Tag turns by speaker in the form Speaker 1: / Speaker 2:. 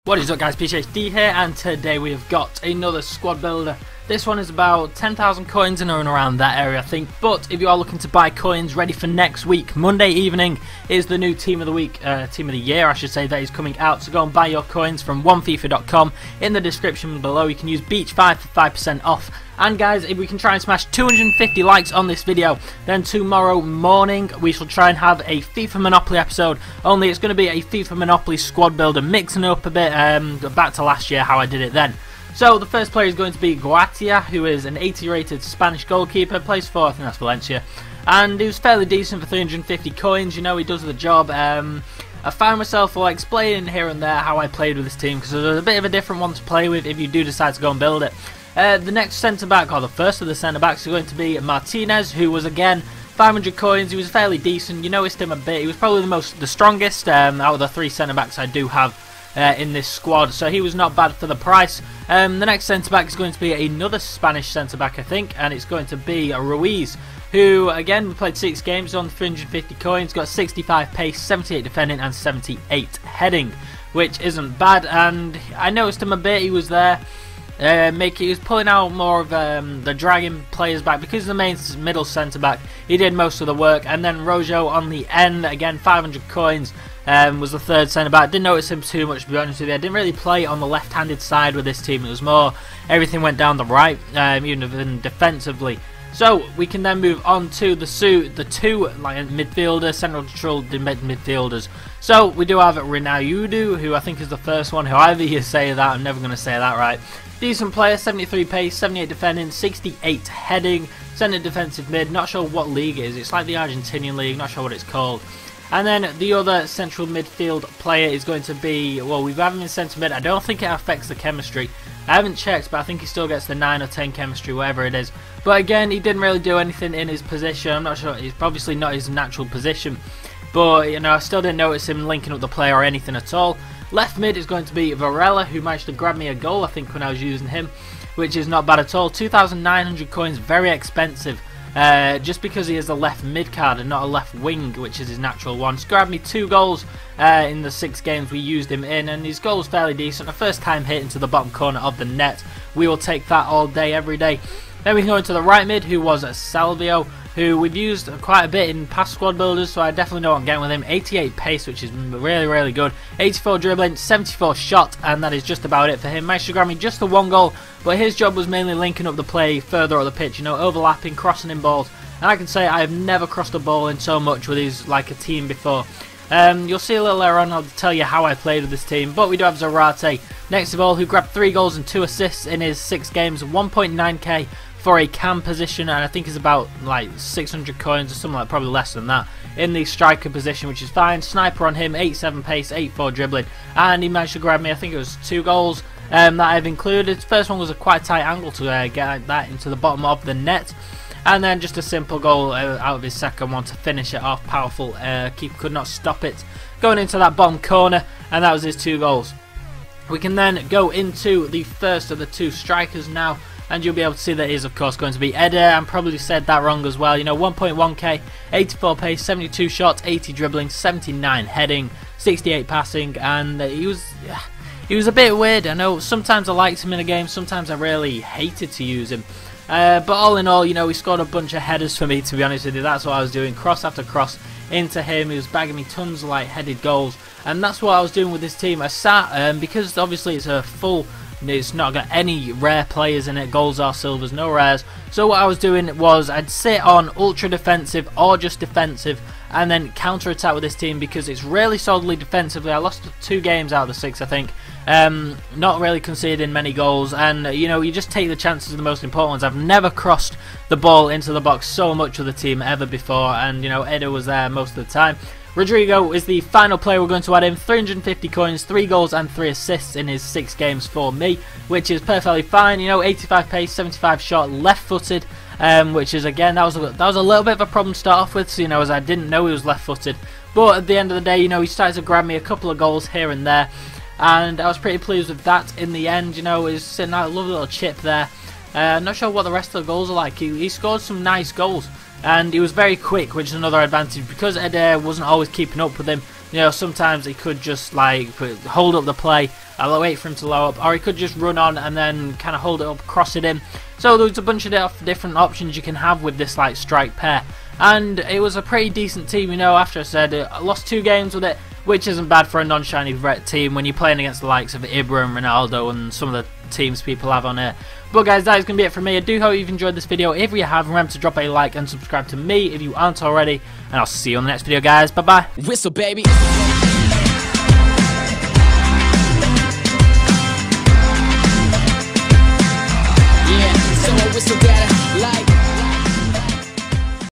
Speaker 1: What is up guys, Beech here, and today we have got another squad builder. This one is about 10,000 coins in and around that area I think, but if you are looking to buy coins ready for next week, Monday evening is the new team of the week, team of the year I should say, that is coming out. So go and buy your coins from onefifa.com. In the description below you can use Beech5 for 5% off. And guys, if we can try and smash 250 likes on this video, then tomorrow morning we shall try and have a FIFA Monopoly episode. Only it's going to be a FIFA Monopoly squad builder, mixing it up a bit back to last year how I did it then. So the first player is going to be Guatia, who is an 80 rated Spanish goalkeeper, plays for, I think that's Valencia, and he was fairly decent for 350 coins. You know, he does the job. I found myself explaining here and there how I played with this team, because there's a bit of a different one to play with if you do decide to go and build it. The next centre-back, or the first of the centre-backs, is going to be Martinez, who was again 500 coins. He was fairly decent. You noticed him a bit. He was probably the strongest out of the three centre-backs I do have in this squad, so he was not bad for the price. The next centre-back is going to be another Spanish centre-back, I think, and it's going to be Ruiz, who again played 6 games on 350 coins, got 65 pace, 78 defending and 78 heading, which isn't bad. And I noticed him a bit. He was there. He was pulling out more of the dragging players back, because the main middle centre back he did most of the work. And then Rojo on the end, again 500 coins, was the third centre back. Didn't notice him too much, to be honest with you. I didn't really play on the left handed side with this team. It was more everything went down the right, even defensively. So we can then move on to the two midfielders, central midfielders. So we do have Ronaldo, who I think is the first one. However you say that, I'm never going to say that right. Decent player, 73 pace, 78 defending, 68 heading, centre defensive mid. Not sure what league it is. It's like the Argentinian league, not sure what it's called. And then the other central midfield player is going to be, well, we've had him in centre mid. I don't think it affects the chemistry. I haven't checked, but I think he still gets the 9 or 10 chemistry, whatever it is. But again, he didn't really do anything in his position. I'm not sure. It's obviously not his natural position. But, you know, I still didn't notice him linking up the play or anything at all. Left mid is going to be Varela, who managed to grab me a goal, I think, when I was using him, which is not bad at all. 2,900 coins, very expensive. Just because he has a left mid card and not a left wing, which is his natural one. He's grabbed me 2 goals in the 6 games we used him in, and his goal was fairly decent. A first time hit into the bottom corner of the net. We will take that all day, every day. Then we can go into the right mid, who was Salvio, who we've used quite a bit in past squad builders, so I definitely know what I'm getting with him. 88 pace, which is really, really good. 84 dribbling, 74 shot, and that is just about it for him. Managed to grab me just the 1 goal, but his job was mainly linking up the play further up the pitch, you know, overlapping, crossing in balls. And I can say I have never crossed a ball in so much with his, like, a team before. You'll see a little later on, I'll tell you how I played with this team. But we do have Zarate next of all, who grabbed 3 goals and 2 assists in his 6 games, 1.9k for a cam position, and I think it's about like 600 coins or something, like probably less than that, in the striker position, which is fine. Sniper on him, 87 pace, 84 dribbling, and he managed to grab me, I think it was 2 goals that I've included. First one was a quite tight angle to get that into the bottom of the net, and then just a simple goal out of his second one to finish it off. Powerful, keeper could not stop it going into that bottom corner, and that was his 2 goals. We can then go into the first of the 2 strikers now, and you'll be able to see that it is of course going to be Eder. I probably said that wrong as well. You know, 1.1k, 84 pace, 72 shots, 80 dribbling, 79 heading, 68 passing, and he was a bit weird. I know sometimes I liked him in a game, sometimes I really hated to use him. But all in all, you know, he scored a bunch of headers for me, to be honest with you. That's what I was doing, cross after cross into him. He was bagging me tons of like headed goals, and that's what I was doing with this team. I sat, because obviously it's a full, it's not got any rare players in it, golds or silvers, no rares. So what I was doing was I'd sit on ultra defensive or just defensive, and then counter attack with this team, because it's really solidly defensively. I lost 2 games out of the 6, I think. Not really conceding many goals, and you know, you just take the chances of the most important ones. I've never crossed the ball into the box so much with the team ever before, and you know, Eder was there most of the time. Rodrigo is the final player we're going to add in. 350 coins, 3 goals and 3 assists in his 6 games for me, which is perfectly fine. You know, 85 pace, 75 shot, left-footed, which is again that was a little bit of a problem to start off with. So, you know, as I didn't know he was left-footed, but at the end of the day, you know, he started to grab me a couple of goals here and there, and I was pretty pleased with that in the end. You know, he's sitting out a lovely little chip there. Not sure what the rest of the goals are like. He scored some nice goals, and he was very quick, which is another advantage, because Eder wasn't always keeping up with him. You know, sometimes he could just like hold up the play I'll wait for him to low up, or he could just run on and then kind of hold it up, cross it in. So there's a bunch of different options you can have with this like strike pair, and it was a pretty decent team. You know, after I said I lost 2 games with it, which isn't bad for a non-shiny red team when you're playing against the likes of Ibra and Ronaldo and some of the teams people have on here. But guys, that is going to be it from me. I do hope you've enjoyed this video. If you have, remember to drop a like and subscribe to me if you aren't already, and I'll see you on the next video, guys. Bye bye.
Speaker 2: Whistle, baby.